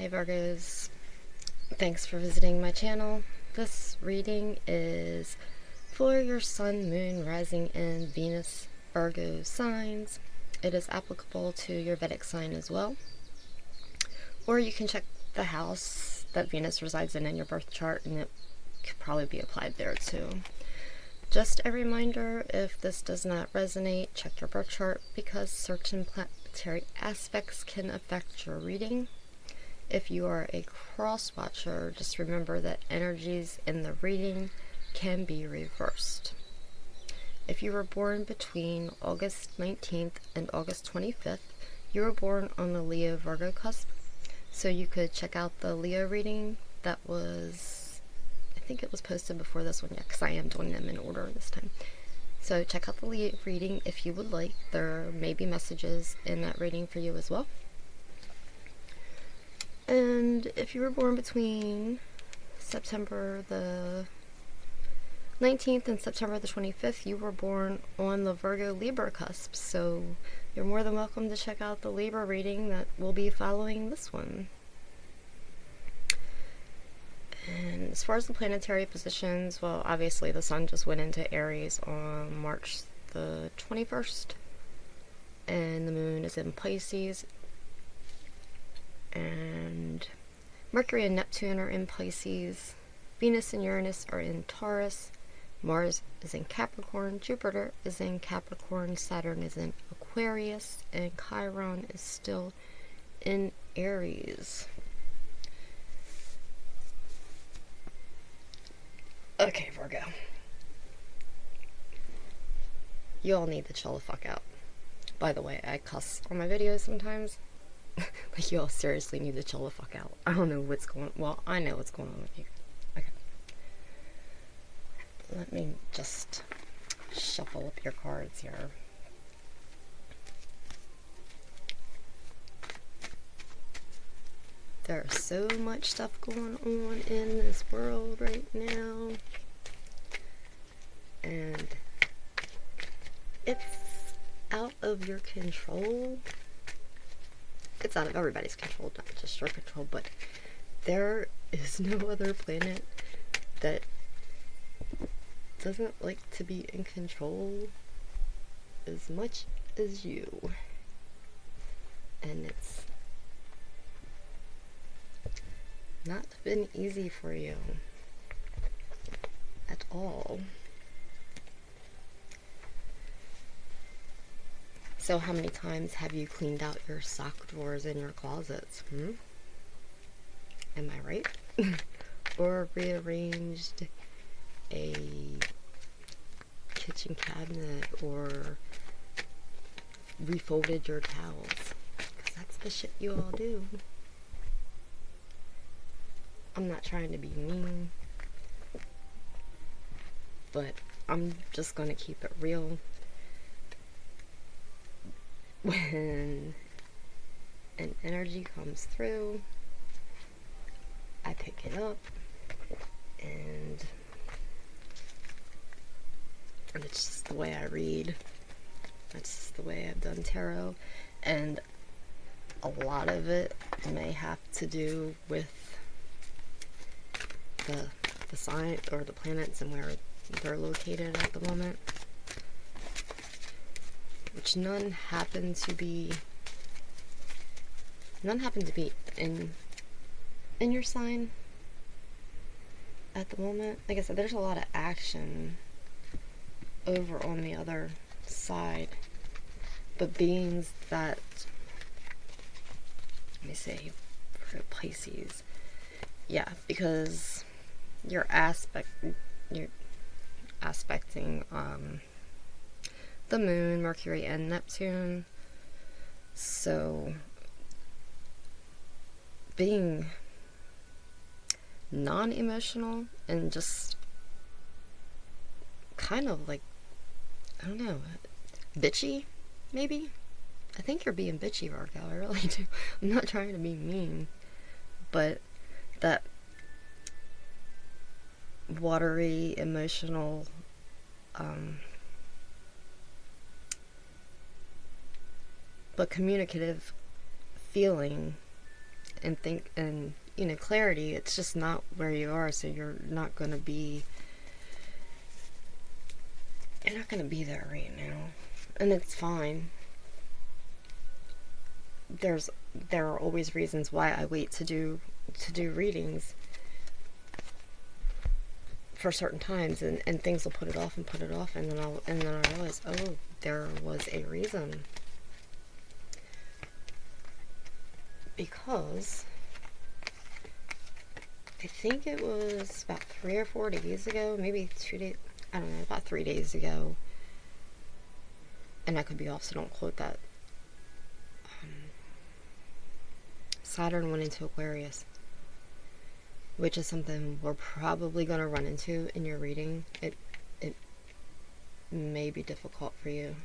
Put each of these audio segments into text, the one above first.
Hey Virgos, thanks for visiting my channel. This reading is for your Sun, Moon, Rising, and Venus Virgo signs. It is applicable to your Vedic sign as well. Or you can check the house that Venus resides in your birth chart and it could probably be applied there too. Just a reminder, if this does not resonate, check your birth chart because certain planetary aspects can affect your reading. If you are a cross watcher, just remember that energies in the reading can be reversed. If you were born between August 19th and August 25th, you were born on the Leo Virgo cusp. So you could check out the Leo reading that was, I think it was posted before this one, yeah, because I am doing them in order this time. So check out the Leo reading if you would like. There may be messages in that reading for you as well. And if you were born between September the 19th and September the 25th, you were born on the Virgo Libra cusp. So you're more than welcome to check out the Libra reading that will be following this one. And as far as the planetary positions, well, obviously the Sun just went into Aries on March the 21st. And the Moon is in Pisces. And Mercury and Neptune are in Pisces. Venus and Uranus are in Taurus. Mars is in Capricorn. Jupiter is in Capricorn. Saturn is in Aquarius. And Chiron is still in Aries. Okay, Virgo. You all need to chill the fuck out. By the way, I cuss on my videos sometimes. Like, you all seriously need to chill the fuck out. I don't know what's going on. Well, I know what's going on with you. Okay. Let me just shuffle up your cards here. There's so much stuff going on in this world right now. And it's out of your control. It's out of everybody's control, not just your control, but there is no other planet that doesn't like to be in control as much as you. And it's not been easy for you at all. So how many times have you cleaned out your sock drawers in your closets? Am I right? Or rearranged a kitchen cabinet, or refolded your towels? Because that's the shit you all do. I'm not trying to be mean, but I'm just gonna keep it real. When an energy comes through, I pick it up, and it's just the way I read. That's just the way I've done tarot, and a lot of it may have to do with the sign or the planets and where they're located at the moment. Which none happen to be in your sign at the moment. Like I said, there's a lot of action over on the other side, but beings that, let me say, for Pisces, yeah, because you're aspecting the Moon, Mercury, and Neptune. So being non-emotional and just kind of like, I don't know, bitchy, maybe? I think you're being bitchy, Virgo. I really do. I'm not trying to be mean, but that watery, emotional, but communicative feeling and think, and clarity. It's just not where you are, so you're not going to be there right now, and it's fine. There are always reasons why I wait to do readings for certain times, and things will put it off, and then I realize, oh, there was a reason. Because I think it was about 3 or 4 days ago, maybe 2 days, I don't know, about 3 days ago, and I could be off, so don't quote that. Saturn went into Aquarius, which is something we're probably going to run into in your reading. It may be difficult for you.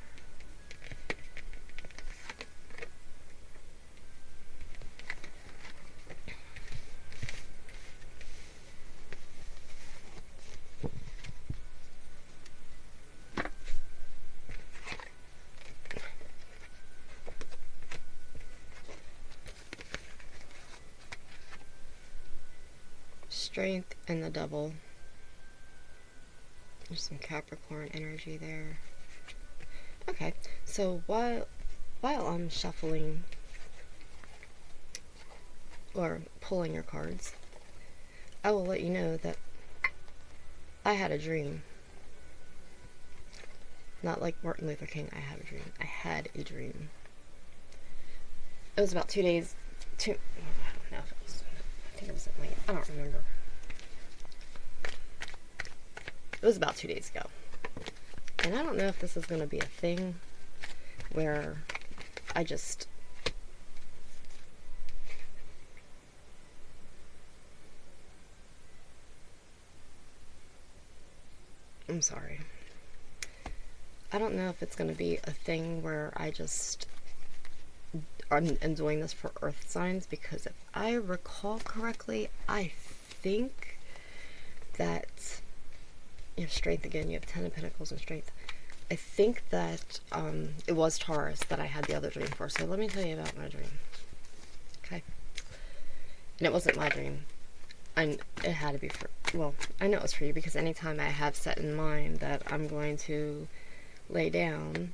Strength and the Devil. There's some Capricorn energy there. Okay, so while I'm shuffling or pulling your cards, I will let you know that I had a dream. Not like Martin Luther King, I had a dream. I had a dream. It was about 2 days, I don't know if it was, I think it was at night, I don't remember. It was about 2 days ago. And I don't know if this is going to be a thing where I just... I'm sorry. I don't know if it's going to be a thing where I just... I'm doing this for earth signs, because if I recall correctly, I think that... You have strength again, you have 10 of Pentacles and strength. I think that it was Taurus that I had the other dream for. So let me tell you about my dream. Okay. And it wasn't my dream. It had to be for, well, I know it was for you, because anytime I have set in mind that I'm going to lay down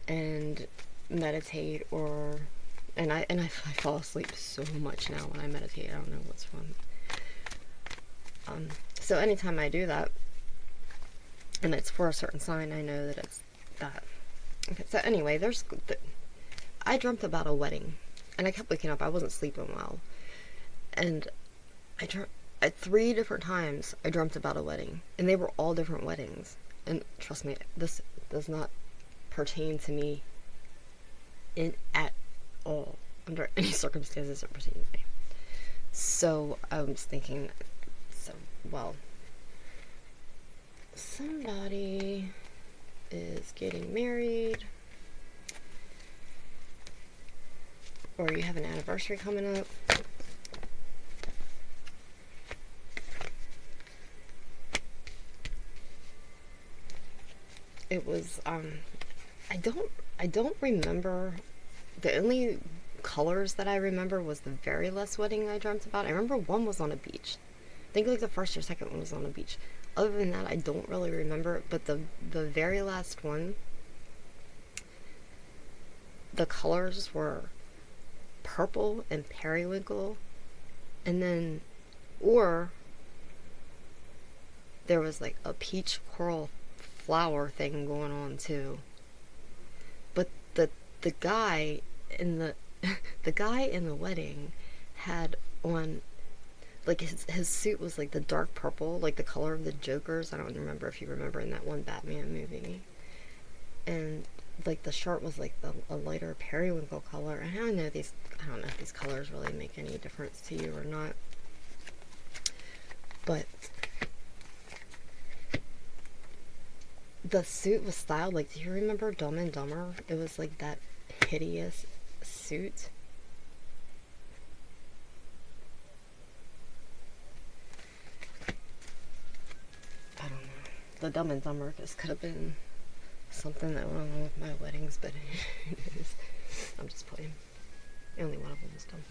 and meditate, and I fall asleep so much now when I meditate. I don't know what's wrong. So anytime I do that, and it's for a certain sign, I know that it's that. Okay, so anyway, I dreamt about a wedding, and I kept waking up. I wasn't sleeping well, and at 3 different times I dreamt about a wedding, and they were all different weddings. And trust me, this does not pertain to me at all, under any circumstances it pertains to me. So I was thinking, well, somebody is getting married, or you have an anniversary coming up. It was I don't remember. The only colors that I remember was the very last wedding I dreamt about. I remember one was on a beach. I think like the first or second one was on a beach. Other than that, I don't really remember it, but the very last one, the colors were purple and periwinkle, and then, or there was like a peach coral flower thing going on too. But the guy in the the guy in the wedding had on, like, his suit was like the dark purple, like the color of the Joker's. I don't remember if you remember in that one Batman movie. And like the shirt was like a lighter periwinkle color. And I don't know if these colors really make any difference to you or not. But the suit was styled like, do you remember Dumb and Dumber? It was like that hideous suit. I don't know. The Dumb and Dumber just could have been something that went on with my weddings, but it is. I'm just playing. Only one of them was dumb.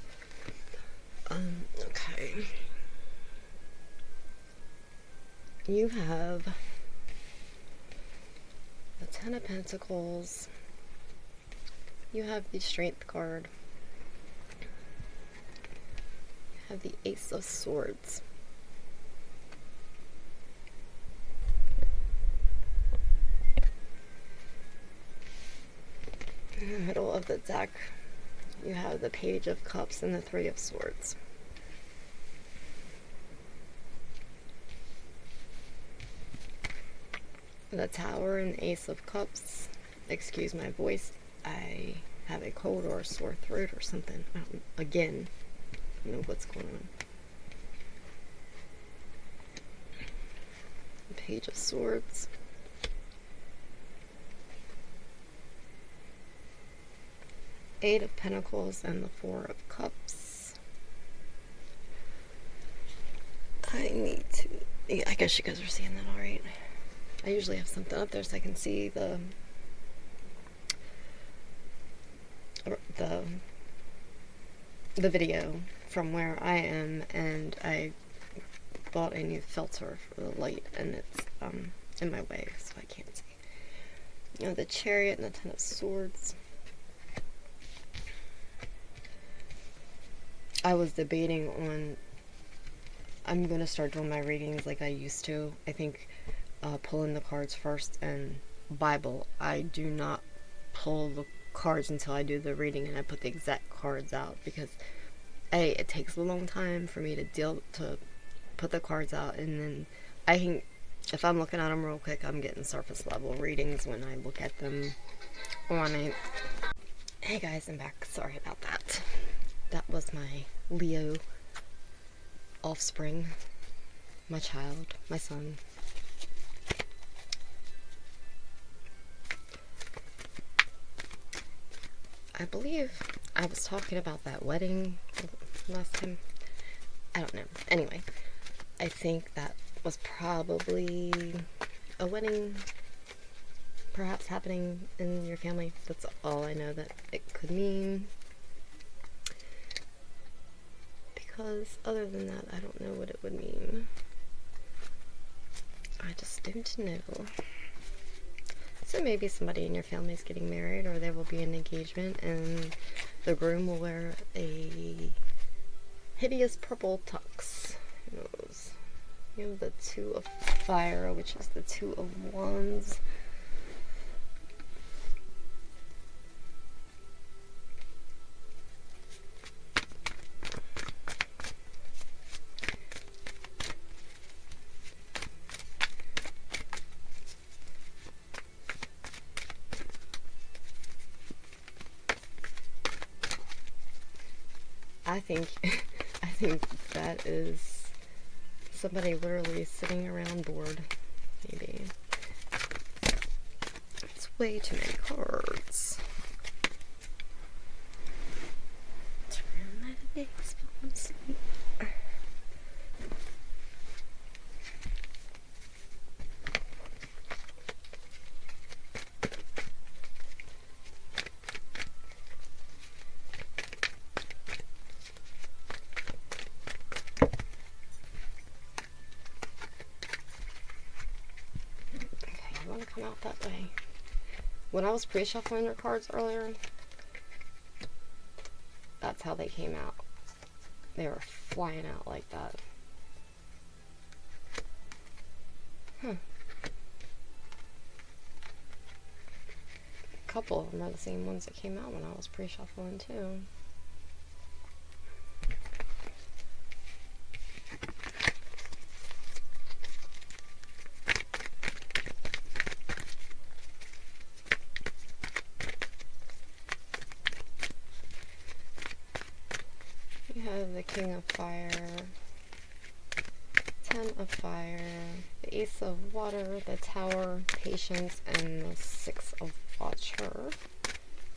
Okay. You have the Ten of Pentacles. You have the Strength card. You have the Ace of Swords. In the middle of the deck, you have the Page of Cups and the Three of Swords. The Tower and Ace of Cups. Excuse my voice. I have a cold or a sore throat or something. Again, I don't know what's going on. The Page of Swords. Eight of Pentacles and the Four of Cups. I need to... Yeah, I guess you guys are seeing that alright. I usually have something up there so I can see the video from where I am, and I bought a new filter for the light, and it's in my way, so I can't see. You know, the Chariot and the Ten of Swords. I was debating on... I'm going to start doing my readings like I used to. I think pulling the cards first, and Bible. I do not pull the cards until I do the reading and I put the exact cards out, because A, it takes a long time for me to put the cards out, and then I can, if I'm looking at them real quick, I'm getting surface level readings when I look at them on it. Hey guys, I'm back. Sorry about that. That was my Leo offspring, my child, my son. I believe I was talking about that wedding last time. I don't know. Anyway, I think that was probably a wedding perhaps happening in your family. That's all I know that it could mean. Because other than that, I don't know what it would mean. I just don't know. So maybe somebody in your family is getting married, or there will be an engagement, and the groom will wear a hideous purple tux. Who knows? You have the Two of Fire, which is the Two of Wands. I think that is somebody literally sitting around bored, maybe. It's way too many cards. Turn my legs while I'm asleep. Come out that way. When I was pre-shuffling your cards earlier, that's how they came out. They were flying out like that. A couple of them are the same ones that came out when I was pre-shuffling too. The King of Fire, Ten of Fire, the Ace of Water, the Tower, Patience, and the Six of Watcher.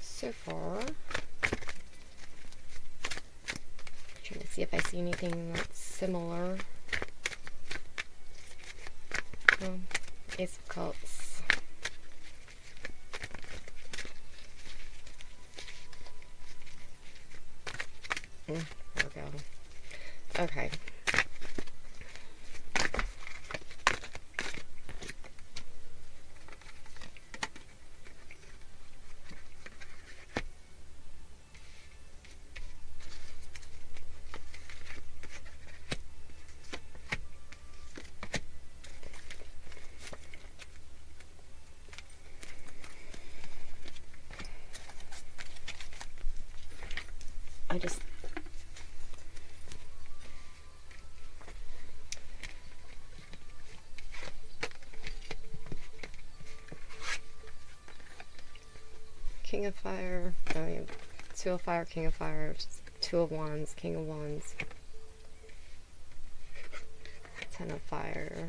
So far, trying to see if I see anything that's similar. Ace of Cups. Virgo. Okay. I just King of Fire, I mean, Two of Fire, King of Fire, Two of Wands, King of Wands, Ten of Fire,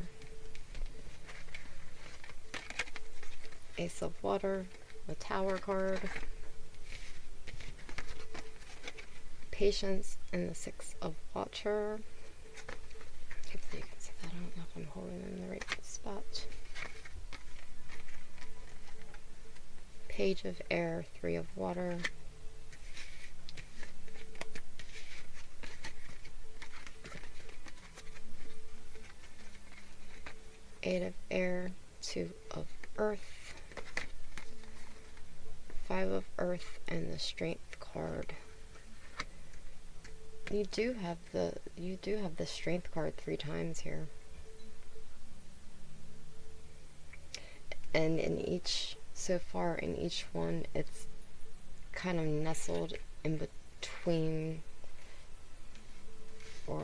Ace of Water, the Tower card, Patience, and the Six of Water. Hopefully you can see that. I don't know if I'm holding in the right spot. Page of Air, Three of Water, Eight of Air, Two of Earth, Five of Earth, and the Strength card. You do have the Strength card 3 times here. And so far in each one, it's kind of nestled in between or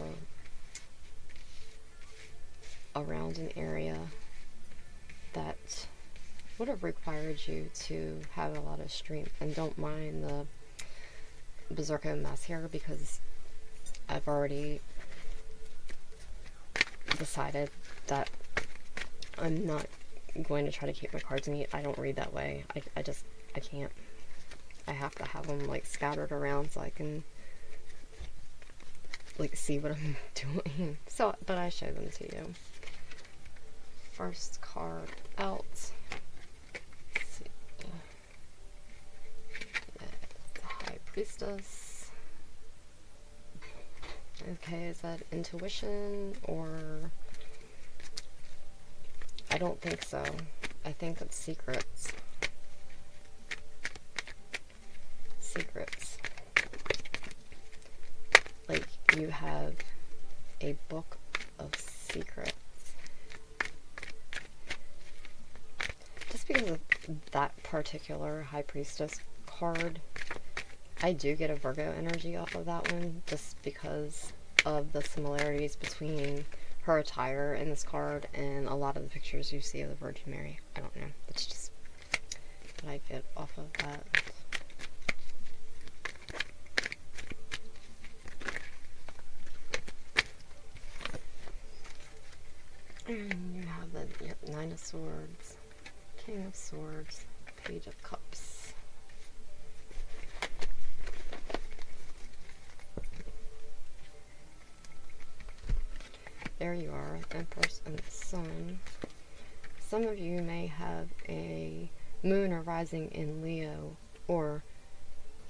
around an area that would have required you to have a lot of strength. And don't mind the Berserker mess here, because I've already decided that I'm not going to try to keep my cards neat. I don't read that way. I can't. I have to have them like scattered around so I can like see what I'm doing. So, but I show them to you. First card out. Let's see. The High Priestess. Okay, is that intuition or... I don't think so. I think it's secrets. Secrets. Like, you have a book of secrets. Just because of that particular High Priestess card, I do get a Virgo energy off of that one, just because of the similarities between her attire in this card and a lot of the pictures you see of the Virgin Mary. I don't know. That's just what I get off of that. And you have the Nine of Swords, King of Swords, Page of Cups. There you are, Empress and the Sun. Some of you may have a moon or rising in Leo, or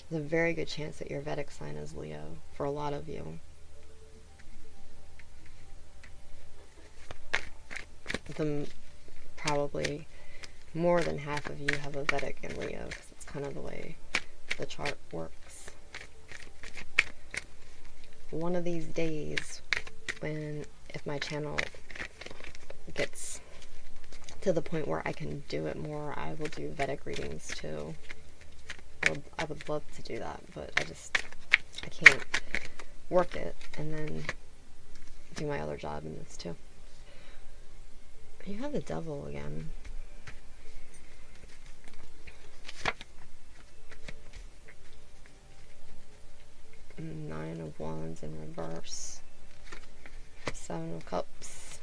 there's a very good chance that your Vedic sign is Leo for a lot of you. Probably more than half of you have a Vedic in Leo, because it's kind of the way the chart works. One of these days, if my channel gets to the point where I can do it more, I will do Vedic readings too. I would love to do that, but I can't work it and then do my other job in this too. You have the Devil again. Nine of Wands in reverse. Seven of Cups.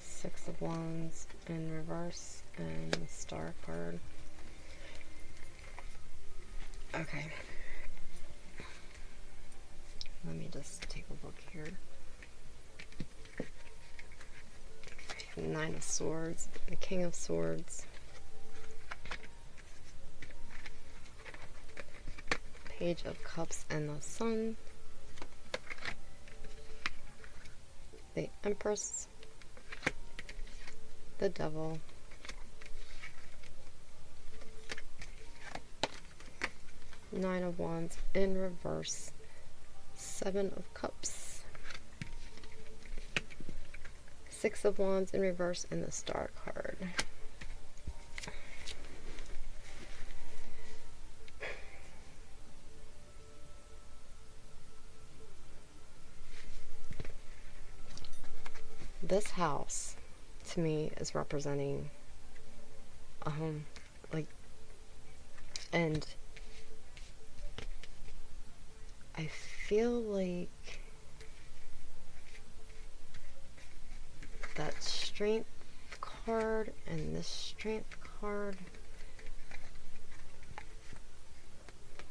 Six of Wands in reverse, and the Star card. Okay. Let me just take a look here. Nine of Swords, the King of Swords, Page of Cups and the Sun, the Empress, the Devil, Nine of Wands in reverse, Seven of Cups, Six of Wands in reverse, and the Star card. This house, to me, is representing a home, like, and I feel like that Strength card and this Strength card,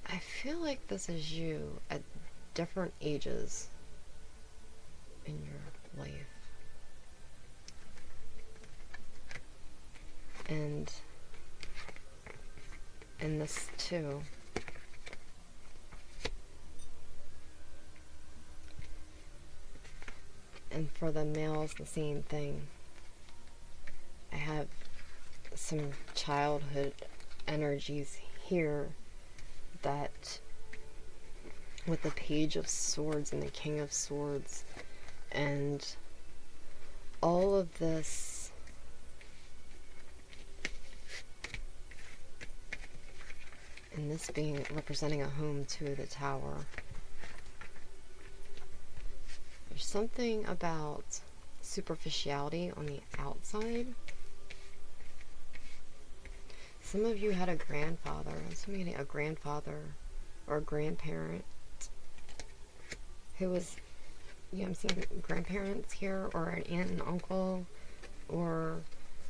I feel like this is you at different ages in your life. And this too. And for the males, the same thing. I have some childhood energies here that, with the Page of Swords and the King of Swords, and all of this and this being representing a home to the Tower. There's something about superficiality on the outside. Some of you had a grandfather, a grandfather or a grandparent who was, I'm seeing grandparents here, or an aunt and uncle, or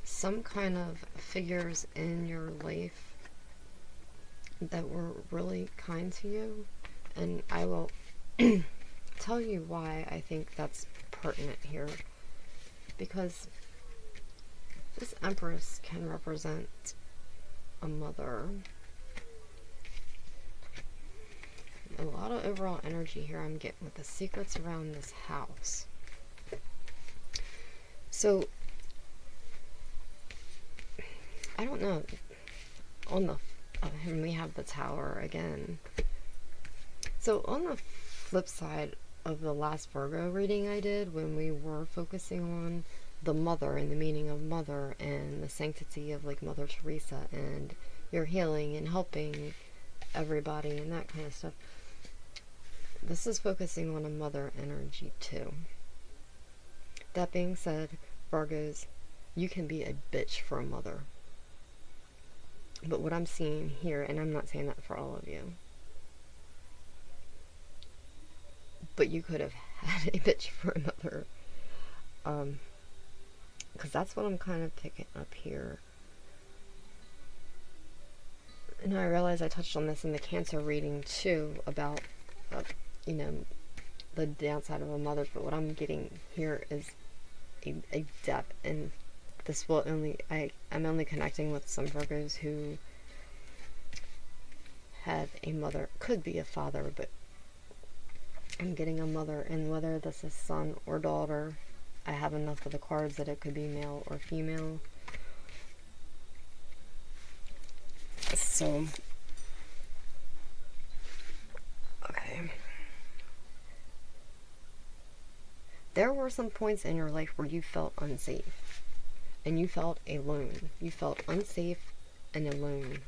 some kind of figures in your life that were really kind to you. And I will tell you why I think that's pertinent here, because this Empress can represent a mother. A lot of overall energy here I'm getting with the secrets around this house. So I don't know, on the and we have the Tower again. So on the flip side of the last Virgo reading I did, when we were focusing on the mother and the meaning of mother and the sanctity of like Mother Teresa and your healing and helping everybody and that kind of stuff, this is focusing on a mother energy too. That being said, Virgos, you can be a bitch for a mother. But what I'm seeing here, and I'm not saying that for all of you, but you could have had a bitch for a mother. Because that's what I'm kind of picking up here. And I realize I touched on this in the Cancer reading too, about, the downside of a mother, but what I'm getting here is a depth, and this will only, I'm only connecting with some Virgos who have a mother, could be a father, but I'm getting a mother, and whether this is son or daughter, I have enough of the cards that it could be male or female. So, okay. There were some points in your life where you felt unsafe, and you felt alone. You felt unsafe and alone.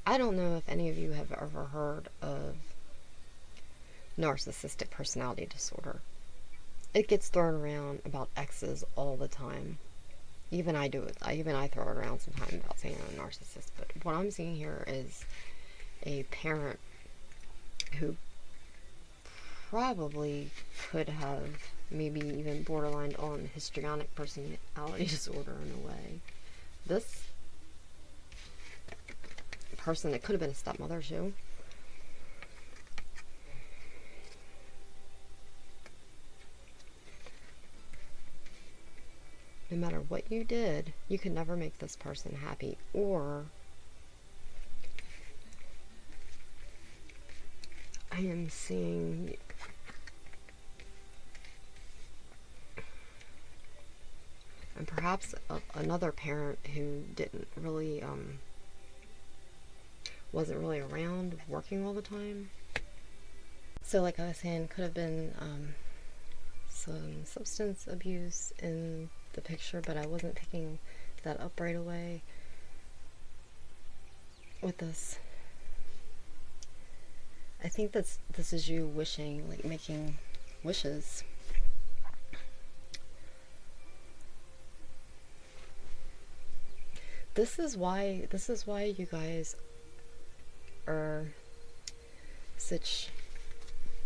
I don't know if any of you have ever heard of narcissistic personality disorder. It gets thrown around about exes all the time. Even I do it. Even I throw it around sometimes about saying I'm a narcissist. But what I'm seeing here is a parent who probably could have maybe even borderline on histrionic personality disorder in a way. This person. It could have been a stepmother too. No matter what you did, you could never make this person happy. Or I am seeing and perhaps another parent who didn't really wasn't really around working all the time. So like I was saying, could have been some substance abuse in the picture, but I wasn't picking that up right away with this. I think this is you wishing, like making wishes. This is why you guys are such,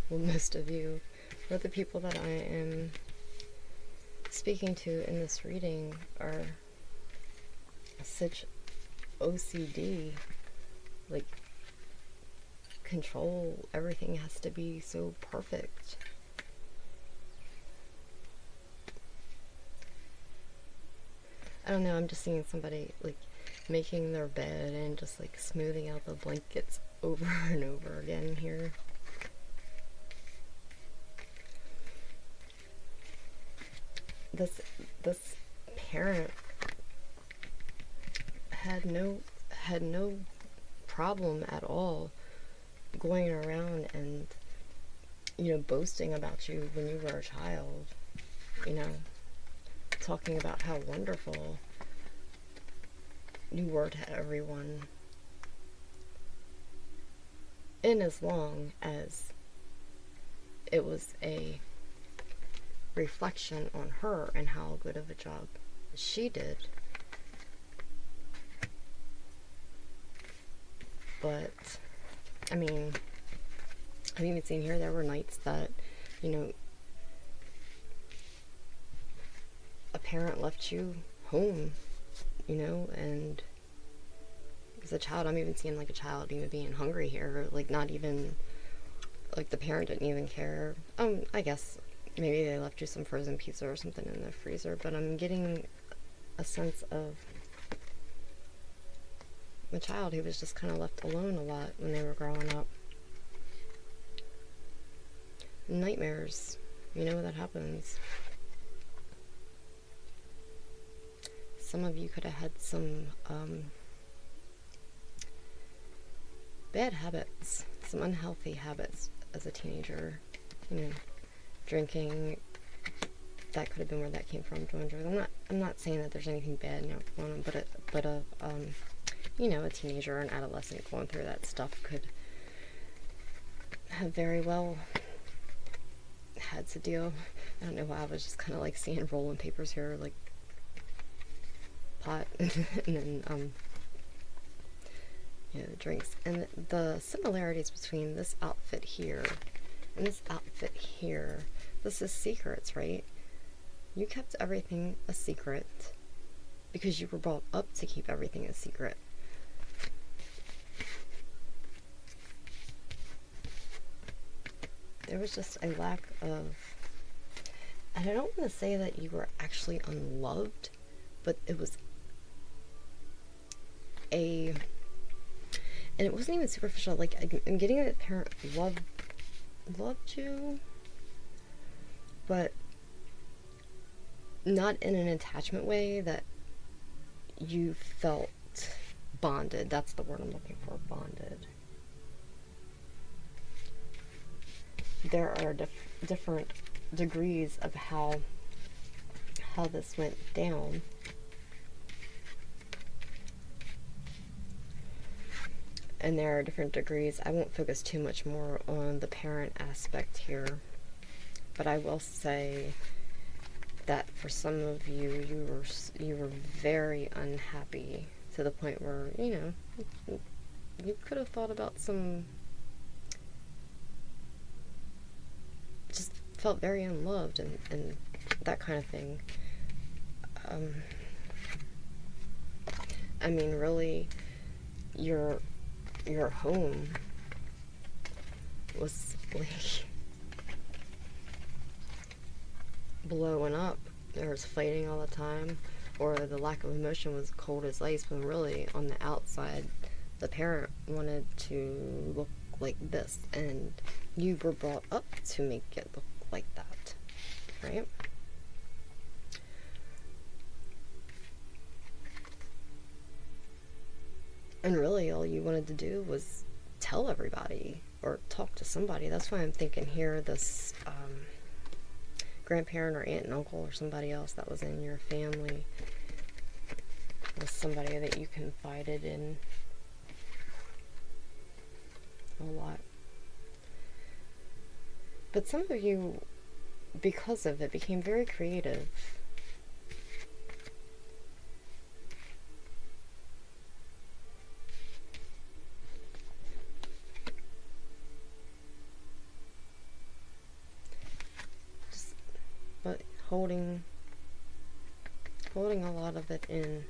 well, most of you, or the people that I am speaking to in this reading, are such OCD, like control. Everything has to be so perfect. I don't know, I'm just seeing somebody like making their bed and just like smoothing out the blankets over and over again here. This parent had no problem at all going around and, you know, boasting about you when you were a child, you know, talking about how wonderful you were to everyone, in as long as it was a reflection on her and how good of a job she did. But I mean, I've even seen here there were nights that, you know, a parent left you home, you know, and as a child, I'm even seeing like a child even being hungry here, like not even, like the parent didn't even care. I guess maybe they left you some frozen pizza or something in the freezer, but I'm getting a sense of a child who was just kind of left alone a lot when they were growing up. Nightmares, you know, that happens. Some of you could have had some bad habits, some unhealthy habits as a teenager, you know, drinking. That could have been where that came from. Doing drugs. I'm not saying that there's anything bad now going on, but you know, a teenager or an adolescent going through that stuff could have very well had to deal. I don't know why I was just kind of like seeing rolling papers here, like pot, and then you know, the drinks. And the similarities between this outfit here and this outfit here. This is secrets, right? You kept everything a secret because you were brought up to keep everything a secret. There was just a lack of, and I don't want to say that you were actually unloved, but it was and it wasn't even superficial. Like, I'm getting that parent loved you, but not in an attachment way that you felt bonded. That's the word I'm looking for, bonded. There are different degrees of how this went down. And there are different degrees. I won't focus too much more on the parent aspect here, but I will say that for some of you, you were very unhappy to the point where, you know, you could have thought about some, just felt very unloved and that kind of thing. I mean, really, your your home was like blowing up. There was fighting all the time, or the lack of emotion was cold as ice, when really on the outside the parent wanted to look like this, and you were brought up to make it look like that, right? And really all you wanted to do was tell everybody or talk to somebody. That's why I'm thinking here this grandparent or aunt and uncle or somebody else that was in your family was somebody that you confided in a lot. But some of you, because of it, became very creative. But holding a lot of it in.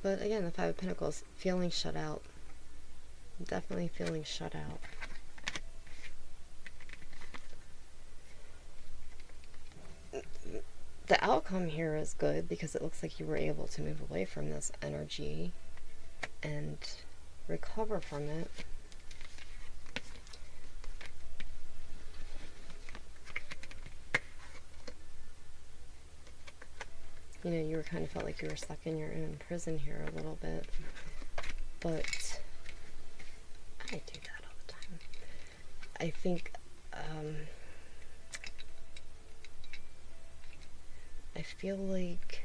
But again, the Five of Pentacles, feeling shut out. Definitely feeling shut out. The outcome here is good because it looks like you were able to move away from this energy and recover from it. You know, you were kind of felt like you were stuck in your own prison here a little bit. But I do that all the time. I think I feel like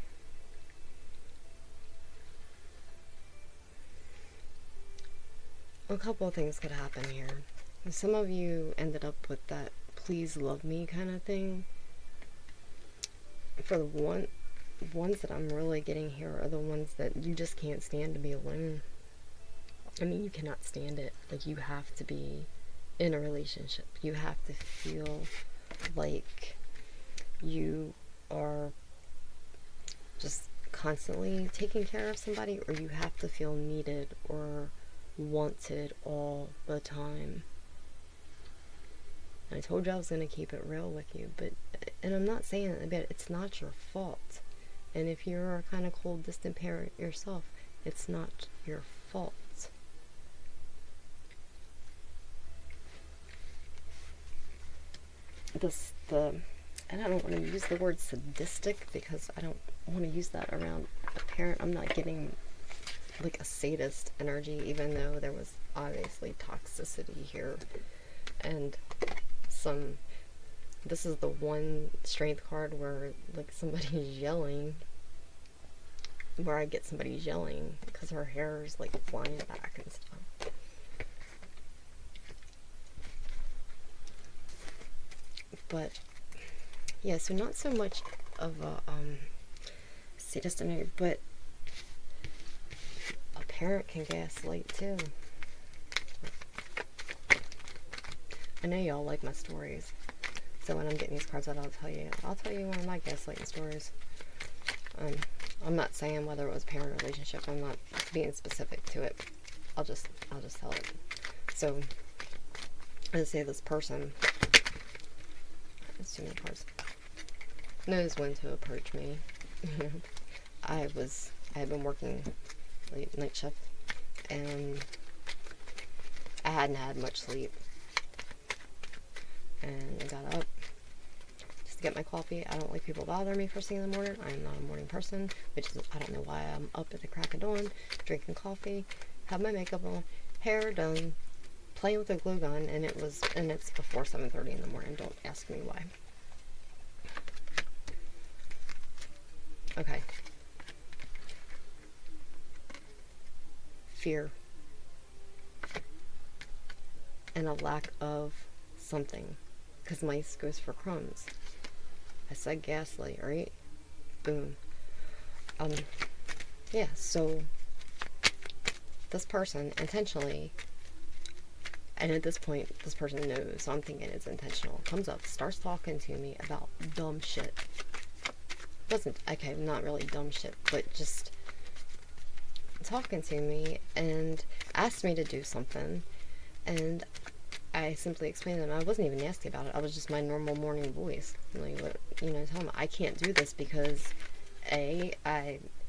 a couple of things could happen here. Some of you ended up with that please love me kind of thing. For the ones that I'm really getting here are the ones that you just can't stand to be alone. I mean, you cannot stand it. Like, you have to be in a relationship. You have to feel like you are just constantly taking care of somebody, or you have to feel needed or wanted all the time. And I told you I was going to keep it real with you, and I'm not saying that it's not your fault. And if you're a kind of cold, distant parent yourself, it's not your fault. And I don't want to use the word sadistic because I don't want to use that around a parent. I'm not getting like a sadist energy, even though there was obviously toxicity here. And this is the one strength card where like somebody's yelling, where I get somebody yelling because her hair is like flying back and stuff. But yeah, so not so much of a sadist energy, but a parent can gaslight too. I know y'all like my stories, so when I'm getting these cards out, I'll tell you one of my gaslighting stories. I'm not saying whether it was parent relationship. I'm not being specific to it. I'll just tell it. So, let's say this person, that's too many cards, knows when to approach me. I had been working late night shift, and I hadn't had much sleep. And I got up just to get my coffee. I don't like people bother me first thing in the morning. I am not a morning person, which is, I don't know why I'm up at the crack of dawn, drinking coffee, have my makeup on, hair done, playing with a glue gun, and it's before 7:30 in the morning. Don't ask me why. Okay. Fear. And a lack of something. Because mice goes for crumbs. I said gaslight, right? Boom. Yeah, so this person intentionally And at this point, this person knows, so I'm thinking it's intentional. Comes up, starts talking to me about dumb shit. Wasn't, okay, not really dumb shit, but just talking to me and asked me to do something. And I simply explained to him, I wasn't even nasty about it. I was just my normal morning voice. Like, tell him I can't do this because I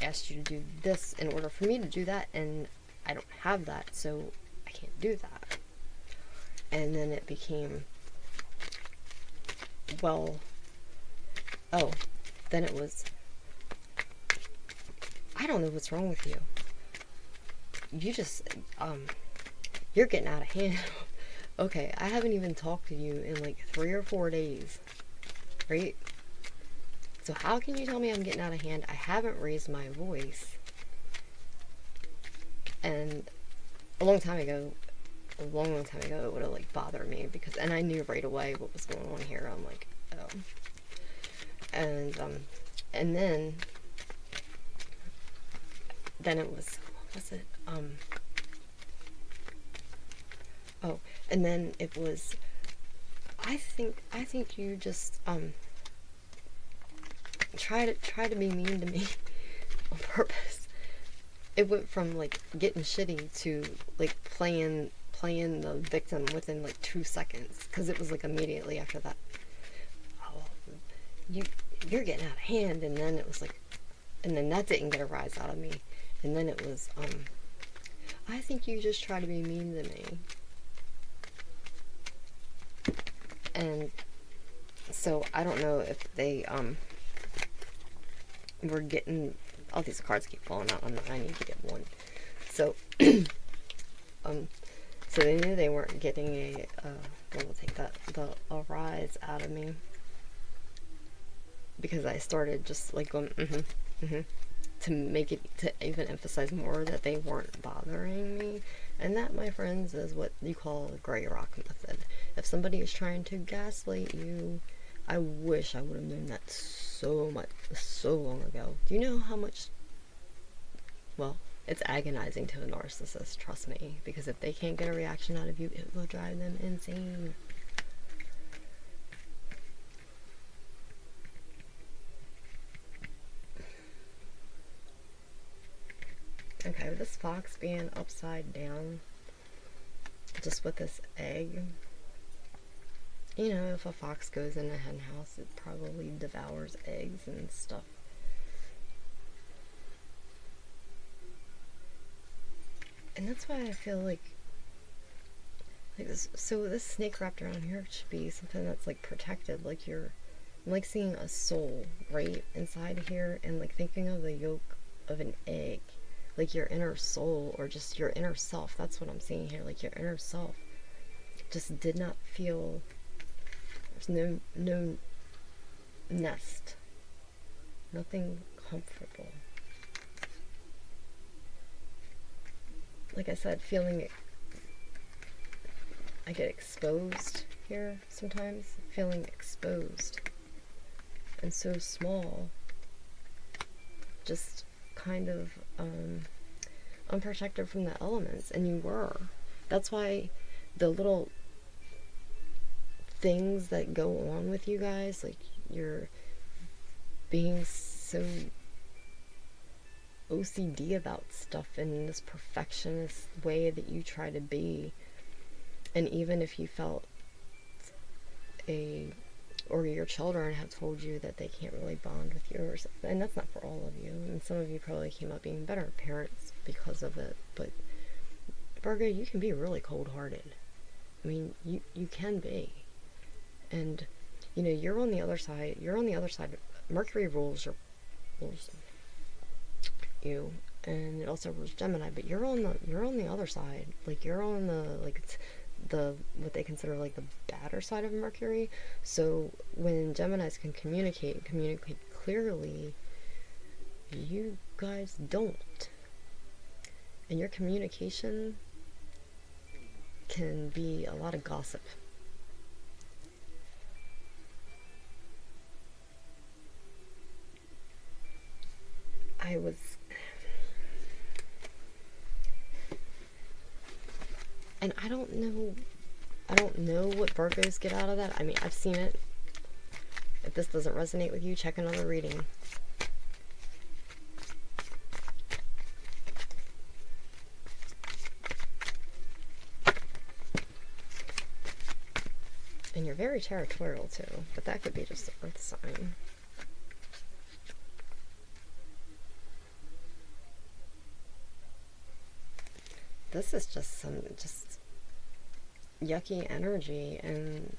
asked you to do this in order for me to do that, and I don't have that, so I can't do that. And then it became, well, oh, then it was, I don't know what's wrong with you. You just, you're getting out of hand. Okay, I haven't even talked to you in like 3 or 4 days, right? So how can you tell me I'm getting out of hand? I haven't raised my voice. And a long time ago, it would have like bothered me because, and I knew right away what was going on here. I'm like, oh. And then it was, what was it? Oh, and then it was, I think you just, try to be mean to me on purpose. It went from like getting shitty to like playing the victim within like 2 seconds, because it was like immediately after that, oh, you're getting out of hand. And then it was like, and then that didn't get a rise out of me. And then it was, I think you just try to be mean to me. And so I don't know if they were getting, all these cards keep falling out. I need to get one. So so they knew they weren't getting a we'll take that, a rise out of me, because I started just like going to make it, to even emphasize more that they weren't bothering me. And that, my friends, is what you call a gray rock method. If somebody is trying to gaslight you, I wish I would have known that so long ago. Do you know how much, well, it's agonizing to a narcissist, trust me, because if they can't get a reaction out of you, it will drive them insane. Okay, with this fox being upside down, just with this egg, if a fox goes in a hen house, it probably devours eggs and stuff. And that's why I feel like this, so this snake wrapped around here should be something that's like protected, like I'm like seeing a soul right inside here, and like thinking of the yolk of an egg, like your inner soul, or just your inner self. That's what I'm seeing here, like your inner self just did not feel, there's no nest, nothing comfortable. Like I said, feeling, I get exposed here sometimes, feeling exposed and so small, just kind of unprotected from the elements. And you were. That's why the little things that go on with you guys, like you're being so OCD about stuff in this perfectionist way that you try to be. And even if you felt or your children have told you that they can't really bond with you, and that's not for all of you, and some of you probably came up being better parents because of it, but Virgo, you can be really cold-hearted. I mean, you can be. And you're on the other side. Mercury rules you, and it also rules Gemini, but you're on the other side. Like, you're on the what they consider like the badder side of Mercury. So when Geminis can communicate clearly, you guys don't. And your communication can be a lot of gossip. And I don't know I don't know what Virgos get out of that. I mean, I've seen it. If this doesn't resonate with you, check another reading. And you're very territorial too, but that could be just the earth sign. This is just some yucky energy, and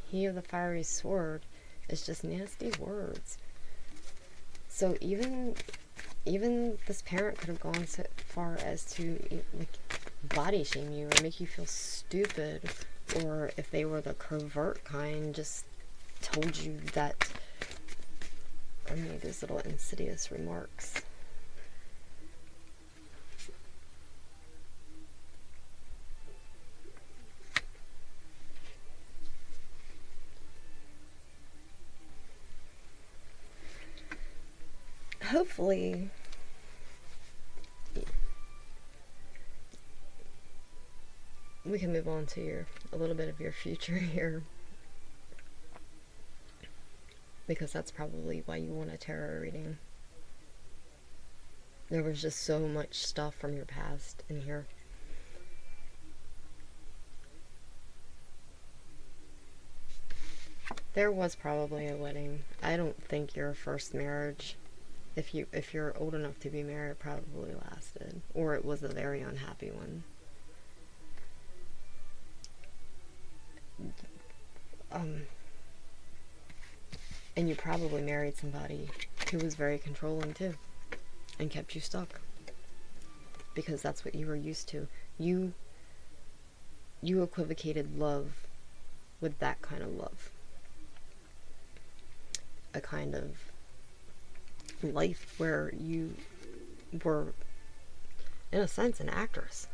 he of the fiery sword is just nasty words. So even this parent could have gone so far as to like body shame you or make you feel stupid, or if they were the covert kind, just told you that, or made those little insidious remarks. Hopefully we can move on to a little bit of your future here, because that's probably why you want a tarot reading. There was just so much stuff from your past in here. There was probably a wedding. I don't think your first marriage, if you're old enough to be married, probably lasted, or it was a very unhappy one. And you probably married somebody who was very controlling too, and kept you stuck, because that's what you were used to. You equivocated love with that kind of love, a kind of life where you were, in a sense, an actress.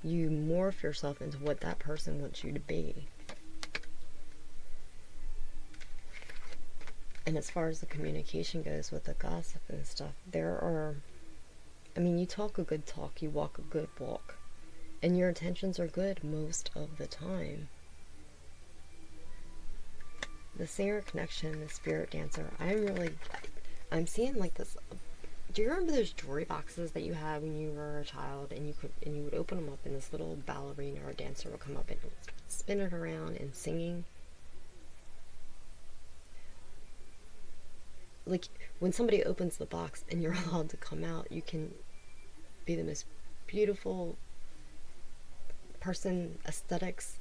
You morph yourself into what that person wants you to be. And as far as the communication goes with the gossip and stuff, you talk a good talk, you walk a good walk, and your intentions are good most of the time. The singer connection, the spirit dancer, I'm seeing like this. Do you remember those jewelry boxes that you had when you were a child, and you would open them up, and this little ballerina or dancer would come up and spin it around and singing? Like, when somebody opens the box and you're allowed to come out, you can be the most beautiful person, aesthetics,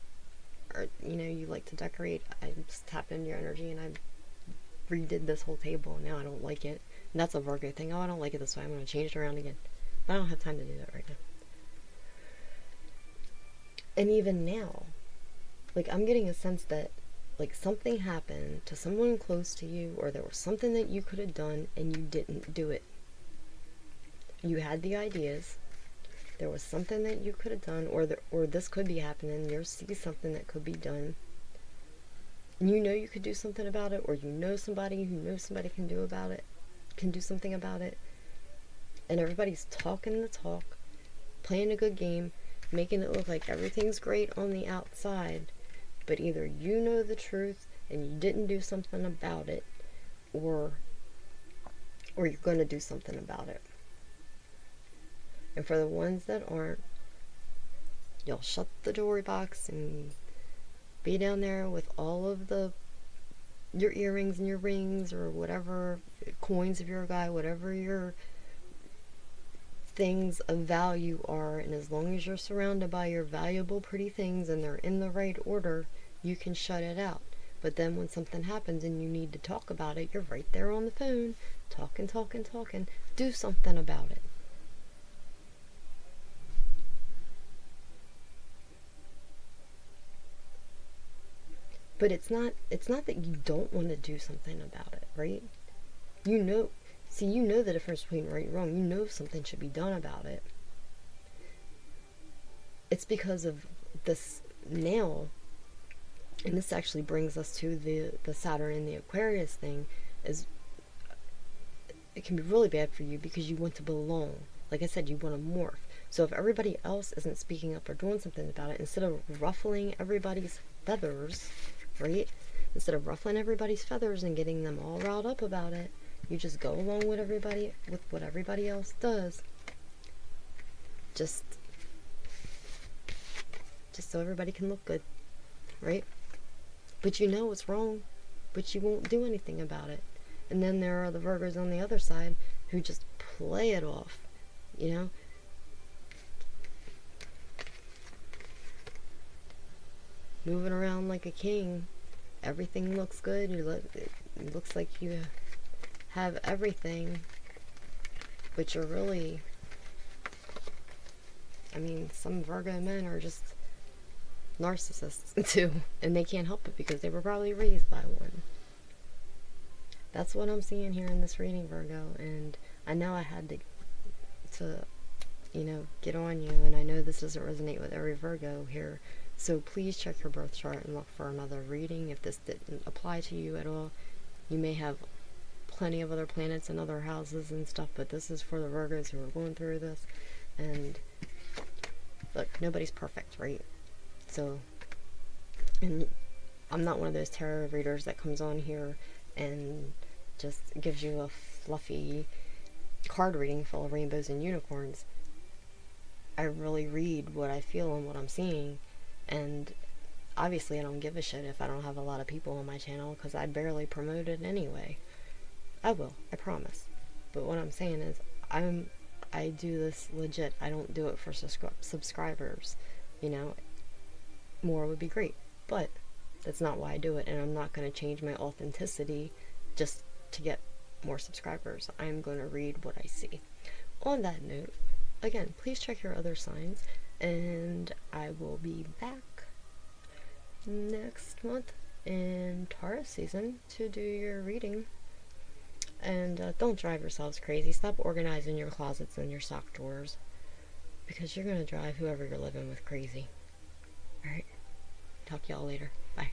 or you like to decorate. I just tapped into your energy and I redid this whole table, and now I don't like it. And that's a Virgo thing. Oh, I don't like it this way, I'm going to change it around again. But I don't have time to do that right now. And even now, like, I'm getting a sense that, like, something happened to someone close to you, or there was something that you could have done and you didn't do it. You had the ideas, there was something that you could have done, or this could be happening, you see something that could be done, and you could do something about it, or somebody who knows somebody can do something about it, and everybody's talking the talk, playing a good game, making it look like everything's great on the outside, but either you know the truth and you didn't do something about it, or you're going to do something about it. And for the ones that aren't, you'll shut the jewelry box and be down there with all of your earrings and your rings, or whatever coins if you're a guy, whatever your things of value are, and as long as you're surrounded by your valuable pretty things and they're in the right order, you can shut it out. But then when something happens and you need to talk about it, you're right there on the phone, talking, do something about it. But it's not that you don't want to do something about it, right? You know the difference between right and wrong. You know something should be done about it. It's because of this now, and this actually brings us to the Saturn and the Aquarius thing, is it can be really bad for you because you want to belong. Like I said, you want to morph. So if everybody else isn't speaking up or doing something about it, instead of ruffling everybody's feathers, right? Instead of ruffling everybody's feathers and getting them all riled up about it, you just go along with everybody, with what everybody else does. Just so everybody can look good, right? But you know it's wrong, but you won't do anything about it. And then there are the Virgos on the other side who just play it off, you know? Moving around like a king. Everything looks good. It looks like you have everything, but you're really, I mean, some Virgo men are just narcissists too, and they can't help it because they were probably raised by one. That's what I'm seeing here in this reading, Virgo, and I know I had to get on you, and I know this doesn't resonate with every Virgo here, so please check your birth chart and look for another reading if this didn't apply to you at all. You may have plenty of other planets and other houses and stuff, but this is for the Virgos who are going through this. And look, nobody's perfect, right? So, and I'm not one of those tarot readers that comes on here and just gives you a fluffy card reading full of rainbows and unicorns. I really read what I feel and what I'm seeing, and obviously I don't give a shit if I don't have a lot of people on my channel, because I barely promote it anyway. I will, I promise. But what I'm saying is, I do this legit. I don't do it for subscribers. More would be great, but that's not why I do it, and I'm not going to change my authenticity just to get more subscribers. I'm going to read what I see. On that note, again, please check your other signs, and I will be back next month in Taurus season to do your reading. And don't drive yourselves crazy. Stop organizing your closets and your sock drawers, because you're going to drive whoever you're living with crazy. Alright, talk to y'all later. Bye.